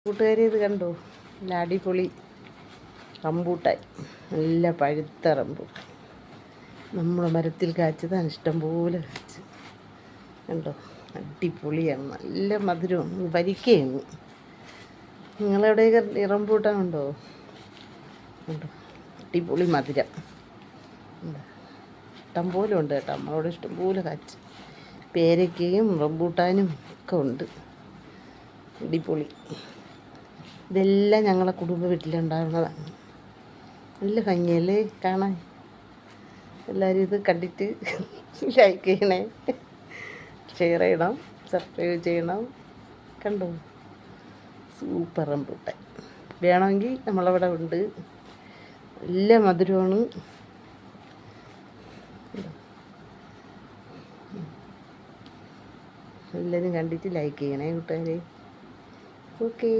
കൂട്ടുകാരി ഇത് കണ്ടോ, നല്ല അടിപൊളി റംബൂട്ടാൻ, നല്ല പഴുത്ത റംബൂട്ടാൻ നമ്മളെ മരത്തിൽ കാച്ചതാണ്. ഇഷ്ടംപോലെ കാച്ച് കണ്ടോ, അടിപൊളിയാണ്, നല്ല മധുരമാണ്, വരിക്കയാണ്. നിങ്ങളെവിടെയൊക്കെ റംബൂട്ടാൻ ഉണ്ടോ? കണ്ടോ, അടിപൊളി മധുരം. ഇഷ്ടംപോലെ ഉണ്ട് കേട്ടോ, നമ്മളവിടെ ഇഷ്ടംപോലെ കാച്ച്. പേരയ്ക്കയും റംബൂട്ടാനും ഒക്കെ ഉണ്ട്, അടിപൊളി. ഇതെല്ലാം ഞങ്ങളെ കുടുംബ വീട്ടിലുണ്ടാകുന്നതാണ്. നല്ല ഭംഗിയല്ലേ കാണാൻ. എല്ലാവരും ഇത് കണ്ടിട്ട് ലൈക്ക് ചെയ്യണേ, ഷെയർ ചെയ്യണം, സബ്സ്ക്രൈബ് ചെയ്യണം. കണ്ടോ, സൂപ്പർ റംബൂട്ടാൻ. വേണമെങ്കിൽ നമ്മളവിടെ ഉണ്ട്, നല്ല മധുരമാണ്. എല്ലാവരും കണ്ടിട്ട് ലൈക്ക് ചെയ്യണേ കൂട്ടുകാരെ. ഓക്കേ.